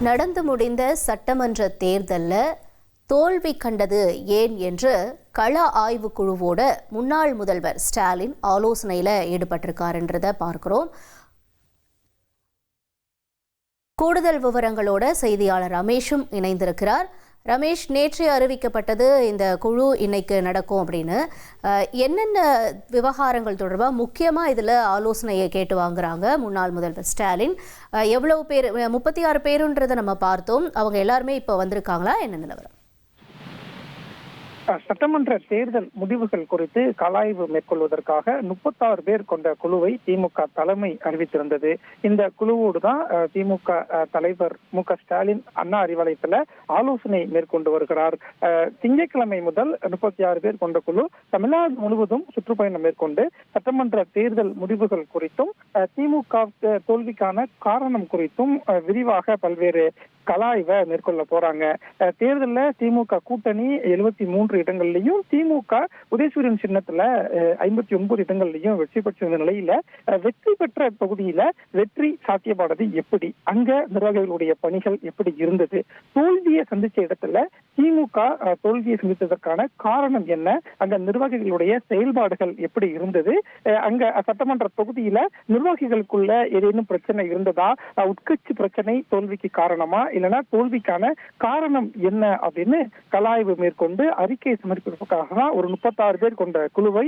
நடந்து முடிந்த சட்டமன்ற தேர்தலில் தோல்வி கண்டது ஏன் என்று கள ஆய்வு குழுவோட முன்னாள் முதல்வர் ஸ்டாலின் ஆலோசனையில் ஈடுபட்டிருக்காருன்றதை பார்க்கிறோம். கூடுதல் விவரங்களோட செய்தியாளர் ரமேஷும் இணைந்திருக்கிறார். ரமேஷ், நேற்று அறிவிக்கப்பட்டது இந்த குழு இன்னைக்கு நடக்கும் அப்படின்னு. என்னென்ன விவகாரங்கள் தொடர்பாக முக்கியமாக இதில் ஆலோசனையை கேட்டு வாங்குறாங்க முன்னாள் முதல்வர் ஸ்டாலின்? எவ்வளவு பேர், 36 பேருன்றதை நம்ம பார்த்தோம். அவங்க எல்லாருமே இப்போ வந்திருக்காங்களா? என்ன நிலவரம்? சட்டமன்ற தேர்தல் முடிவுகள் குறித்து கலாய்வு மேற்கொள்வதற்காக 36 பேர் கொண்ட குழுவை திமுக தலைமை அறிவித்திருந்தது. இந்த குழுவோடு தான் திமுக தலைவர் மு.க. ஸ்டாலின் அண்ணா அறிவாலயத்தில் ஆலோசனை மேற்கொண்டு வருகிறார். திங்கட்கிழமை முதல் 36 பேர் கொண்ட குழு தமிழ்நாடு முழுவதும் சுற்றுப்பயணம் மேற்கொண்டு சட்டமன்ற தேர்தல் முடிவுகள் குறித்தும் திமுக தோல்விக்கான காரணம் குறித்தும் விரிவாக பல்வேறு கலாய்வை மேற்கொள்ள போறாங்க. தேர்தலில் திமுக கூட்டணி 73 இடங்கள்லையும், திமுக உதயசூரியன் சின்னத்துல 59 இடங்கள்லையும் வெற்றி பெற்ற நிலையில வெற்றி பெற்ற தொகுதியில வெற்றி சாத்தியமானது எப்படி, அங்க நிர்வாகிகளுடைய பணிகள் எப்படி இருந்தது, தோல்வியை சந்திச்ச இடத்துல திமுக தோல்வியை சந்தித்ததற்கான காரணம் என்ன, அங்க நிர்வாகிகளுடைய செயல்பாடுகள் எப்படி இருந்தது, அங்க சட்டமன்ற தொகுதியில நிர்வாகிகளுக்குள்ள ஏதேனும் பிரச்சனை இருந்ததா, உட்கட்சி பிரச்சனை தோல்விக்கு காரணமா, இல்லைன்னா தோல்விக்கான காரணம் என்ன அப்படின்னு கலாய்வு மேற்கொண்டு அறிக்கை சமர்ப்பிப்பதற்காக ஒரு 36 பேர் கொண்ட குழுவை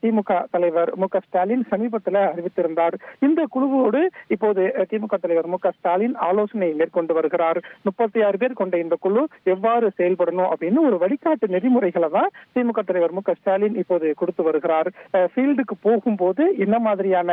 திமுக தலைவர் மு.க. ஸ்டாலின் சமீபத்தில் அறிவித்திருந்தார். இந்த குழுவோடு இப்போது திமுக தலைவர் மு.க. ஸ்டாலின் ஆலோசனை மேற்கொண்டு வருகிறார். 36 பேர் கொண்ட இந்த குழு எவ்வாறு செயல்படணும் அப்படின்னு ஒரு வழிகாட்டு நெறிமுறைகளை தான் திமுக தலைவர் மு.க. ஸ்டாலின் இப்போது கொடுத்து வருகிறார். ஃபீல்டுக்கு போகும்போது என்ன மாதிரியான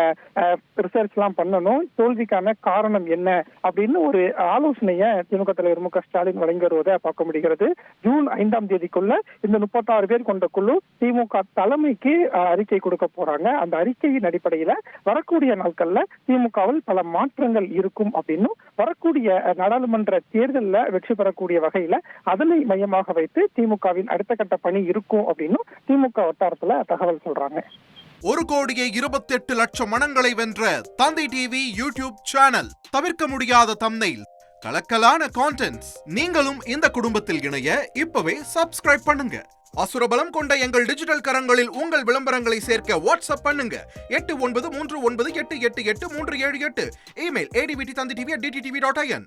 ரிசர்ச் எல்லாம் பண்ணணும், தோல்விக்கான காரணம் என்ன அப்படின்னு ஒரு ஆலோசனையை திமுக தலைவர் மு.க. ஸ்டாலின் வழங்கி வருவதை பார்க்க முடிகிறது. ஜூன் 5ஆம் தேதிக்குள்ள இந்த 36 பேர் கொண்ட குழு திமுக தலைமைக்கு அறிக்கை கொடுக்க போறாங்க. அந்த அறிக்கையின் அடிப்படையில வரக்கூடிய நாட்கள்ல திமுகவில் பல மாற்றங்கள் இருக்கும் அப்படின்னு, வரக்கூடிய நாடாளுமன்ற தேர்தலில் வெற்றி பெறக்கூடிய வகையில அதனை மையமாக வைத்து திமுகவின் அடுத்த கட்ட பணி இருக்கும் அப்படின்னு திமுக வட்டாரத்துல தகவல் சொல்றாங்க. 1,28,00,000 மனங்களை வென்ற தந்தி டிவி யூடியூப் சேனல். தவிர்க்க முடியாத தம்ப்நெயில், கலக்கலான கான்டென்ட்ஸ். நீங்களும் இந்த குடும்பத்தில் இணைய இப்பவே சப்ஸ்கிரைப் பண்ணுங்க. அசுரபலம் கொண்ட எங்கள் டிஜிட்டல் கரங்களில் உங்கள் விளம்பரங்களை சேர்க்க வாட்ஸ்அப் பண்ணுங்க. 8939888838. Email advtanditv@dttv.in.